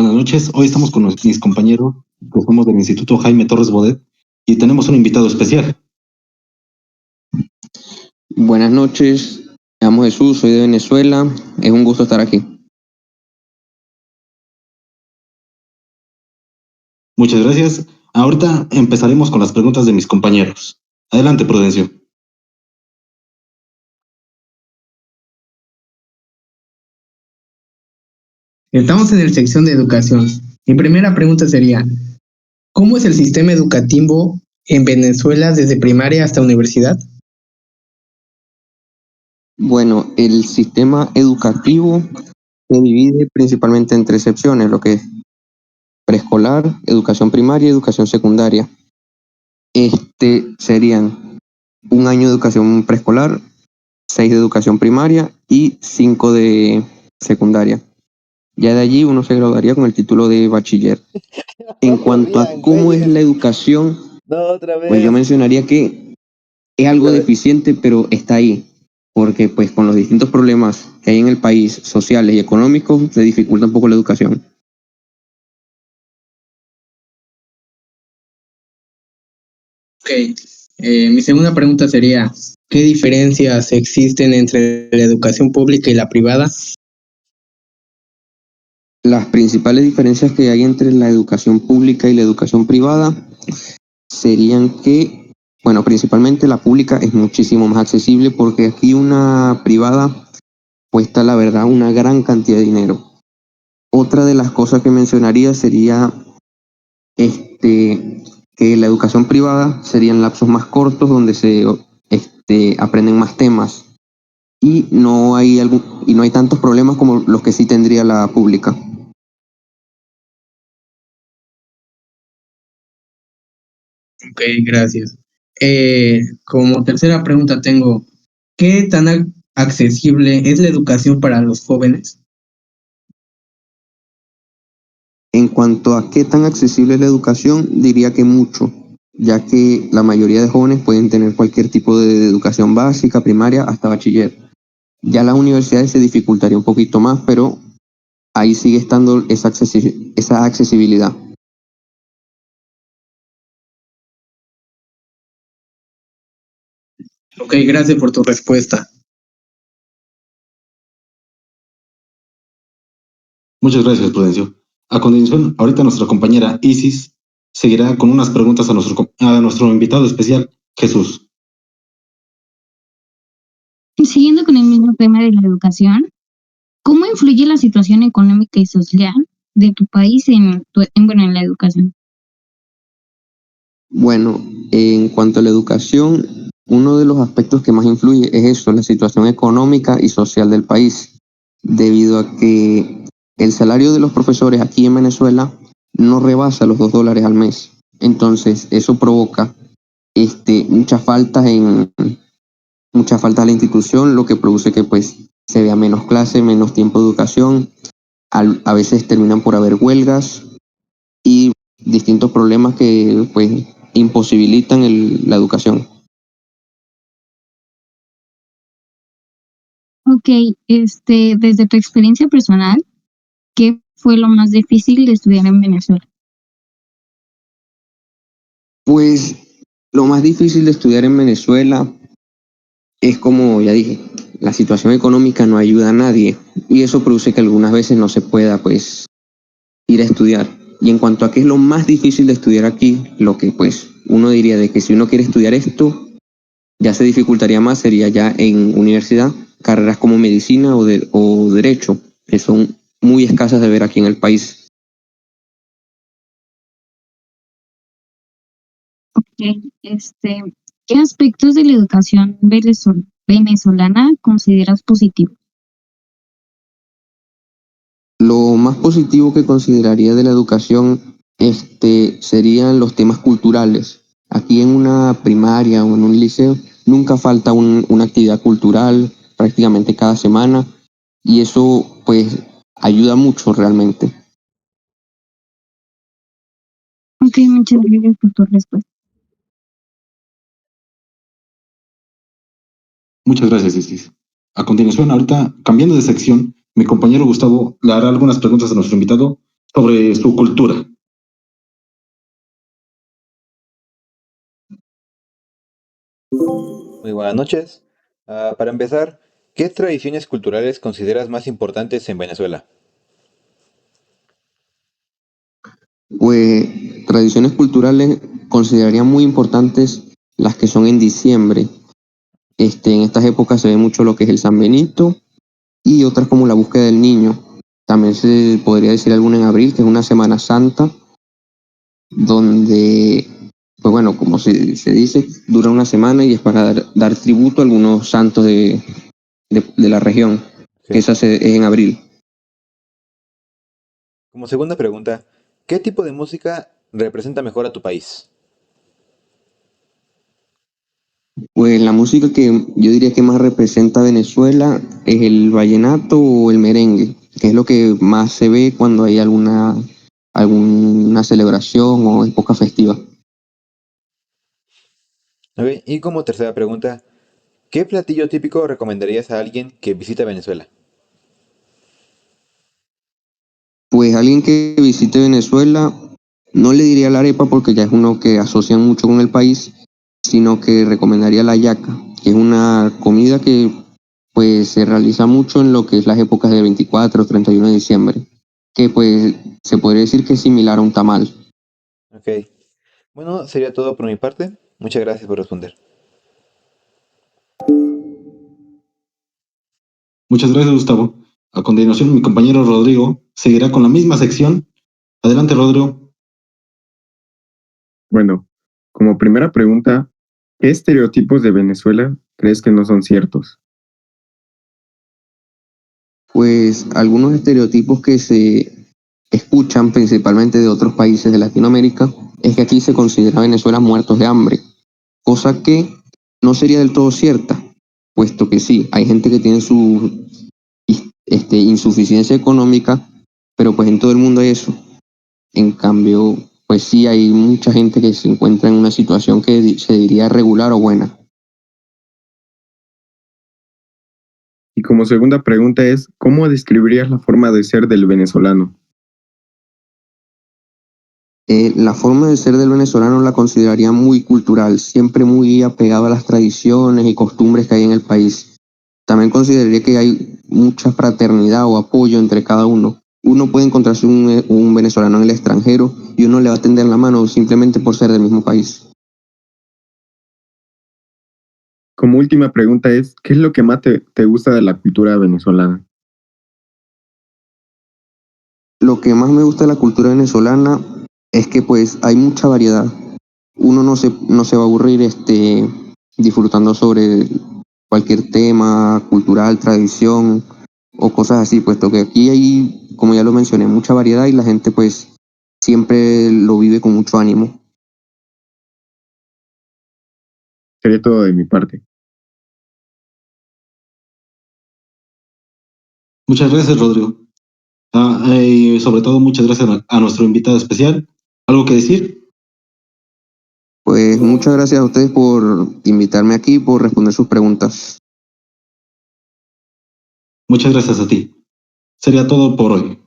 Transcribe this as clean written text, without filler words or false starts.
Buenas noches. Hoy estamos con mis compañeros, que somos del Instituto Jaime Torres Bodet, y tenemos un invitado especial. Buenas noches, me llamo Jesús, soy de Venezuela, es un gusto estar aquí. Muchas gracias. Ahorita empezaremos con las preguntas de mis compañeros. Adelante, Prudencio. Estamos en la sección de educación. Mi primera pregunta sería, ¿cómo es el sistema educativo en Venezuela desde primaria hasta universidad? Bueno, el sistema educativo se divide principalmente en tres secciones, lo que es preescolar, educación primaria y educación secundaria. Serían un año de educación preescolar, 6 de educación primaria y 5 de secundaria. Ya de allí uno se graduaría con el título de bachiller. En cuanto a cómo es la educación, pues yo mencionaría que es algo deficiente, pero está ahí, porque pues con los distintos problemas que hay en el país, sociales y económicos, se dificulta un poco la educación. Ok, mi segunda pregunta sería, ¿qué diferencias existen entre la educación pública y la privada? Las principales diferencias que hay entre la educación pública y la educación privada serían que, bueno, principalmente la pública es muchísimo más accesible porque aquí una privada cuesta, la verdad, una gran cantidad de dinero. Otra de las cosas que mencionaría sería que la educación privada serían lapsos más cortos donde se aprenden más temas y y no hay tantos problemas como los que sí tendría la pública. Ok, gracias. Como tercera pregunta tengo, ¿qué tan accesible es la educación para los jóvenes? En cuanto a qué tan accesible es la educación, diría que mucho, ya que la mayoría de jóvenes pueden tener cualquier tipo de educación básica, primaria, hasta bachiller. Ya las universidades se dificultaría un poquito más, pero ahí sigue estando esa accesibilidad. Ok, gracias por tu respuesta. Muchas gracias, Prudencio. A continuación, ahorita nuestra compañera Isis seguirá con unas preguntas a nuestro invitado especial, Jesús. Siguiendo con el mismo tema de la educación, ¿cómo influye la situación económica y social de tu país en la educación? Bueno, en cuanto a la educación, uno de los aspectos que más influye es eso, la situación económica y social del país, debido a que el salario de los profesores aquí en Venezuela no rebasa los $2 al mes. Entonces, eso provoca muchas faltas muchas faltas a la institución, lo que produce que pues se vea menos clase, menos tiempo de educación, a veces terminan por haber huelgas y distintos problemas que pues imposibilitan la educación. Ok, desde tu experiencia personal, ¿qué fue lo más difícil de estudiar en Venezuela? Pues lo más difícil de estudiar en Venezuela es, como ya dije, la situación económica no ayuda a nadie y eso produce que algunas veces no se pueda pues ir a estudiar. Y en cuanto a qué es lo más difícil de estudiar aquí, lo que pues uno diría de que si uno quiere estudiar esto, ya se dificultaría más, sería ya en universidad, carreras como medicina o derecho, que son muy escasas de ver aquí en el país. Ok, ¿qué aspectos de la educación venezolana consideras positivos? Lo más positivo que consideraría de la educación serían los temas culturales. Aquí en una primaria o en un liceo nunca falta una actividad cultural prácticamente cada semana y eso pues ayuda mucho realmente. Ok, muchas gracias por tu respuesta. Muchas gracias, Isis. A continuación, ahorita, cambiando de sección, mi compañero Gustavo le hará algunas preguntas a nuestro invitado sobre su cultura. Muy buenas noches. Para empezar, ¿qué tradiciones culturales consideras más importantes en Venezuela? Pues tradiciones culturales consideraría muy importantes las que son en diciembre. En estas épocas se ve mucho lo que es el San Benito y otras como la búsqueda del niño. También se podría decir alguna en abril, que es una Semana Santa, donde, pues bueno, como se dice, dura una semana y es para dar tributo a algunos santos de la región, que Ok. es en abril. Como segunda pregunta, ¿qué tipo de música representa mejor a tu país? Pues la música que yo diría que más representa a Venezuela es el vallenato o el merengue, que es lo que más se ve cuando hay alguna celebración o época festiva. Ok, y como tercera pregunta, ¿qué platillo típico recomendarías a alguien que visita Venezuela? Pues alguien que visite Venezuela, no le diría la arepa porque ya es uno que asocian mucho con el país, sino que recomendaría la yaca, que es una comida que pues se realiza mucho en lo que es las épocas de 24 o 31 de diciembre, que pues se podría decir que es similar a un tamal. Ok. Bueno, sería todo por mi parte. Muchas gracias por responder. Muchas gracias, Gustavo. A continuación, mi compañero Rodrigo seguirá con la misma sección. Adelante, Rodrigo. Bueno, como primera pregunta, ¿qué estereotipos de Venezuela crees que no son ciertos? Pues algunos estereotipos que se escuchan principalmente de otros países de Latinoamérica es que aquí se considera a Venezuela muertos de hambre, cosa que no sería del todo cierta, puesto que sí, hay gente que tiene su insuficiencia económica, pero pues en todo el mundo hay eso. En cambio, pues sí hay mucha gente que se encuentra en una situación que se diría regular o buena. Y como segunda pregunta es, ¿cómo describirías la forma de ser del venezolano? La forma de ser del venezolano la consideraría muy cultural, siempre muy apegado a las tradiciones y costumbres que hay en el país. También consideraría que hay mucha fraternidad o apoyo entre cada uno. Uno puede encontrarse un venezolano en el extranjero y uno le va a tender la mano simplemente por ser del mismo país. Como última pregunta es, ¿qué es lo que más te gusta de la cultura venezolana? Lo que más me gusta de la cultura venezolana es que pues hay mucha variedad. Uno no se va a aburrir disfrutando sobre cualquier tema cultural, tradición o cosas así, puesto que aquí hay, como ya lo mencioné, mucha variedad y la gente pues siempre lo vive con mucho ánimo. Sería todo de mi parte. Muchas gracias, Rodrigo. Y sobre todo, muchas gracias a nuestro invitado especial. ¿Algo que decir? Pues muchas gracias a ustedes por invitarme aquí, por responder sus preguntas. Muchas gracias a ti. Sería todo por hoy.